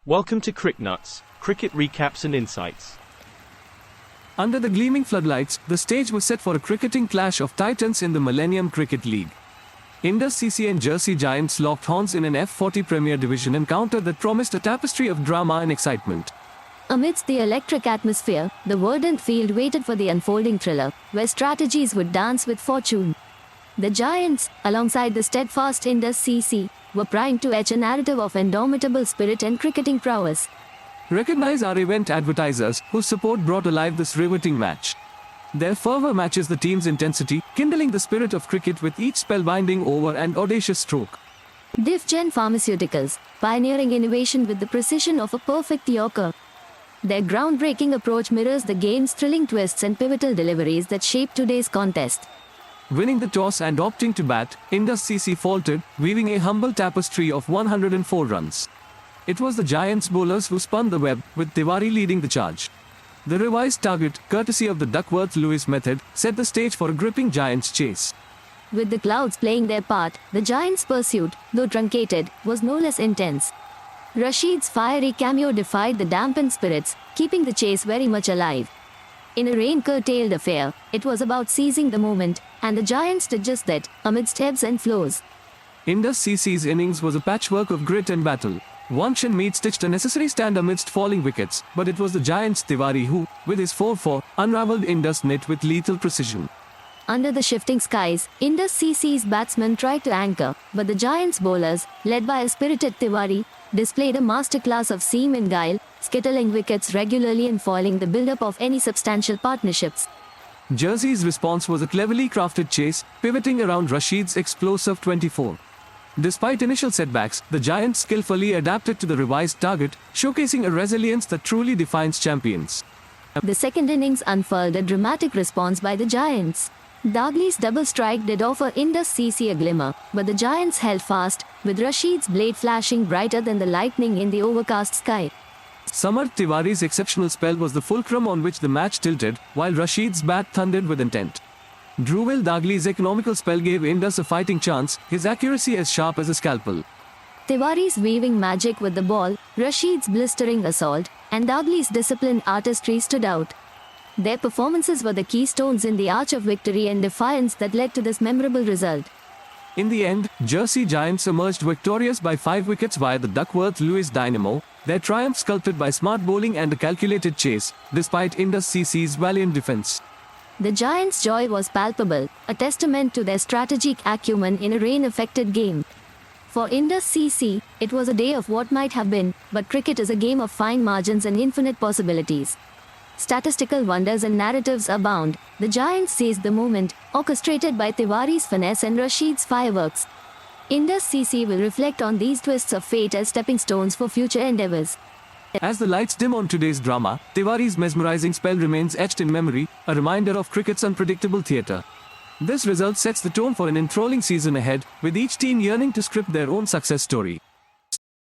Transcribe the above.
Welcome to CricNuts, cricket recaps and insights. Under the gleaming floodlights, the stage was set for a cricketing clash of titans in the Millennium Cricket League. Indus CC and Jersey Giants locked horns in an F40 Premier Division encounter that promised a tapestry of drama and excitement. Amidst the electric atmosphere, the verdant field waited for the unfolding thriller, where strategies would dance with fortune. The Giants, alongside the steadfast Indus CC, were primed to etch a narrative of indomitable spirit and cricketing prowess. Recognize our event advertisers, whose support brought alive this riveting match. Their fervor matches the team's intensity, kindling the spirit of cricket with each spellbinding over and audacious stroke. DifGen Pharmaceuticals, pioneering innovation with the precision of a perfect Yorker. Their groundbreaking approach mirrors the game's thrilling twists and pivotal deliveries that shape today's contest. Winning the toss and opting to bat, Indus CC faltered, weaving a humble tapestry of 104 runs. It was the Giants bowlers who spun the web, with Tiwari leading the charge. The revised target, courtesy of the Duckworth-Lewis method, set the stage for a gripping Giants chase. With the clouds playing their part, the Giants' pursuit, though truncated, was no less intense. Rashid's fiery cameo defied the dampened spirits, keeping the chase very much alive. In a rain-curtailed affair, it was about seizing the moment, and the Giants did just that, amidst ebbs and flows. Indus CC's innings was a patchwork of grit and battle. Wanshan Mead stitched a necessary stand amidst falling wickets, but it was the Giants' Tiwari who, with his 4-4, unravelled Indus' net with lethal precision. Under the shifting skies, Indus CC's batsmen tried to anchor, but the Giants' bowlers, led by a spirited Tiwari, displayed a masterclass of seam and guile, skittling wickets regularly and foiling the build-up of any substantial partnerships. Jersey's response was a cleverly crafted chase, pivoting around Rashid's explosive 24. Despite initial setbacks, the Giants skillfully adapted to the revised target, showcasing a resilience that truly defines champions. The second innings unfurled a dramatic response by the Giants. Dagli's double strike did offer Indus CC a glimmer, but the Giants held fast, with Rashid's blade flashing brighter than the lightning in the overcast sky. Samar Tiwari's exceptional spell was the fulcrum on which the match tilted, while Rashid's bat thundered with intent. Dhruval Dagli's economical spell gave Indus a fighting chance, his accuracy as sharp as a scalpel. Tiwari's weaving magic with the ball, Rashid's blistering assault, and Dagli's disciplined artistry stood out. Their performances were the keystones in the arch of victory and defiance that led to this memorable result. In the end, Jersey Giants emerged victorious by 5 wickets via the Duckworth-Lewis dynamo, their triumph sculpted by smart bowling and a calculated chase, despite Indus CC's valiant defense. The Giants' joy was palpable, a testament to their strategic acumen in a rain-affected game. For Indus CC, it was a day of what might have been, but cricket is a game of fine margins and infinite possibilities. Statistical wonders and narratives abound. The Giants seized the moment, orchestrated by Tiwari's finesse and Rashid's fireworks. Indus CC will reflect on these twists of fate as stepping stones for future endeavours. As the lights dim on today's drama, Tiwari's mesmerizing spell remains etched in memory, a reminder of cricket's unpredictable theatre. This result sets the tone for an enthralling season ahead, with each team yearning to script their own success story.